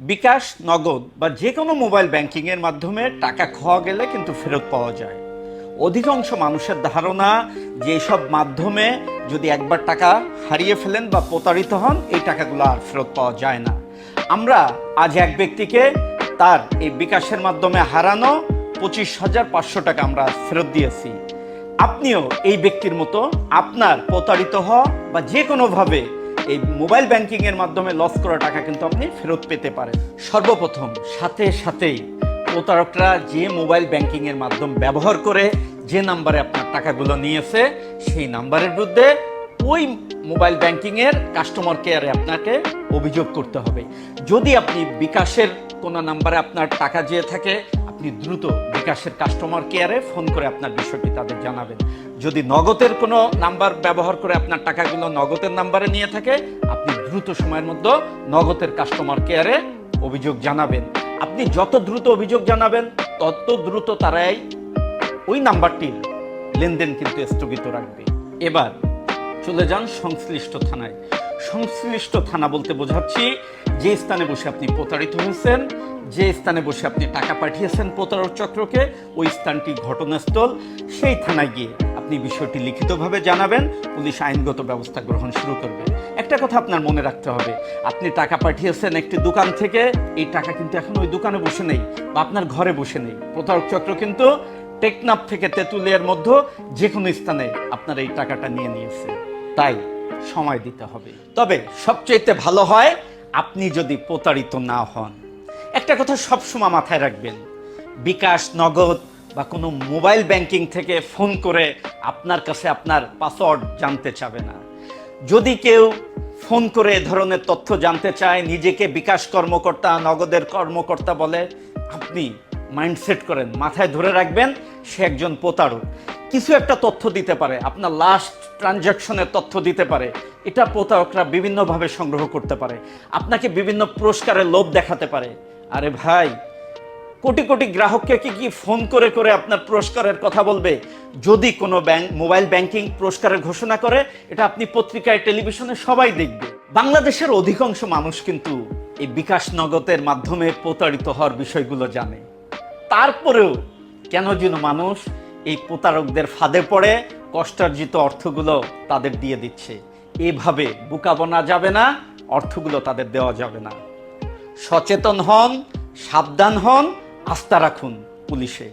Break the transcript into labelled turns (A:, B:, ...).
A: বিকাশ, নগদ বা যে কোনো মোবাইল ব্যাংকিংয়ের মাধ্যমে টাকা খোয়া গেলে কিন্তু ফেরত পাওয়া যায়। অধিকাংশ মানুষের ধারণা যে সব মাধ্যমে যদি একবার টাকা হারিয়ে ফেলেন বা প্রতারিত হন, এই টাকাগুলো আর ফেরত পাওয়া যায় না। আমরা আজ এক ব্যক্তিকে তার এই বিকাশের মাধ্যমে হারানো 25,500 টাকা আমরা ফেরত দিয়েছি। আপনিও এই ব্যক্তির মতো আপনার প্রতারিত হওয়া বা যে কোনোভাবে এই মোবাইল ব্যাংকিংয়ের মাধ্যমে লস করা টাকা কিন্তু আপনি ফেরত পেতে পারেন। সর্বপ্রথম সাথেই প্রতারকরা যে মোবাইল ব্যাংকিংয়ের মাধ্যম ব্যবহার করে যে নাম্বারে আপনার টাকাগুলো নিয়েছে, সেই নাম্বারের বিরুদ্ধে ওই মোবাইল ব্যাংকিংয়ের কাস্টমার কেয়ারে আপনাকে অভিযোগ করতে হবে। যদি আপনি বিকাশের কোনো নাম্বারে আপনার টাকা যেয়ে থাকে, আপনি দ্রুত বিকাশের কাস্টমার কেয়ারে ফোন করে আপনার বিষয়টি তাদের জানাবেন। যদি নগদের কোনো নাম্বার ব্যবহার করে আপনার টাকাগুলো নগদের নাম্বারে নিয়ে থাকে, আপনি দ্রুত সময়ের মধ্যে নগদের কাস্টমার কেয়ারে অভিযোগ জানাবেন। আপনি যত দ্রুত অভিযোগ জানাবেন, তত দ্রুত তারাই ওই নাম্বারটির লেনদেন কিন্তু স্থগিত রাখবে। এবার চলে যান সংশ্লিষ্ট থানায়। সংশ্লিষ্ট থানা বলতে বোঝাচ্ছি যে স্থানে বসে আপনি প্রতারিত হয়েছেন, যে স্থানে বসে আপনি টাকা পাঠিয়েছেন প্রতারক চক্রকে, ওই স্থানটি ঘটনাস্থল। সেই থানায় গিয়ে আপনি বিষয়টি লিখিতভাবে জানাবেন, পুলিশ আইনগত ব্যবস্থা গ্রহণ শুরু করবে। একটা কথা আপনার মনে রাখতে হবে, আপনি টাকা পাঠিয়েছেন একটি দোকান থেকে, এই টাকা কিন্তু এখন ওই দোকানে বসে নেই বা আপনার ঘরে বসে নেই। প্রতারক চক্র কিন্তু টেকনাফ থেকে তেঁতুলিয়ার মধ্যে যে কোনো স্থানে আপনার এই টাকাটা নিয়ে নিয়েছে। তাই সময় দিতে হবে। তবে সবচেয়ে ভালো হয় আপনি যদি প্রতারিত না হন। একটা কথা সবসময় মাথায় রাখবেন, বিকাশ, নগদ বা কোনো মোবাইল ব্যাংকিং থেকে ফোন করে আপনার কাছে আপনার পাসওয়ার্ড জানতে চাবে না। যদি কেউ ফোন করে এ ধরনের তথ্য জানতে চায়, নিজেকে বিকাশ কর্মকর্তা, নগদের কর্মকর্তা বলে, আপনি মাইন্ডসেট করেন, মাথায় ধরে রাখবেন সে একজন প্রতারক। কিছু একটা তথ্য দিতে পারে, আপনার লাস্ট ট্রানজাকশনের তথ্য দিতে পারে। এটা প্রতারকরা বিভিন্নভাবে সংগ্রহ করতে পারে। আপনাকে বিভিন্ন পুরস্কারের লোভ দেখাতে পারে। আরে ভাই, কোটি কোটি গ্রাহককে কি ফোন করে করে আপনার পুরস্কারের কথা বলবে? যদি কোনো মোবাইল ব্যাংকিং পুরস্কারের ঘোষণা করে, এটা আপনি পত্রিকায়, টেলিভিশনে সবাই দেখবে। বাংলাদেশের অধিকাংশ মানুষ কিন্তু এই বিকাশ, নগদের মাধ্যমে প্রতারিত হওয়ার বিষয়গুলো জানে। তারপরেও কেন যেন মানুষ এই প্রতারকদের ফাঁদে পড়ে কষ্টার্জিত অর্থগুলো তাদের দিয়ে দিচ্ছে। এভাবে বোকা বানা যাবে না, অর্থগুলো তাদের দেওয়া যাবে না। সচেতন হন, সাবধান হন, আস্থা রাখুন পুলিশে।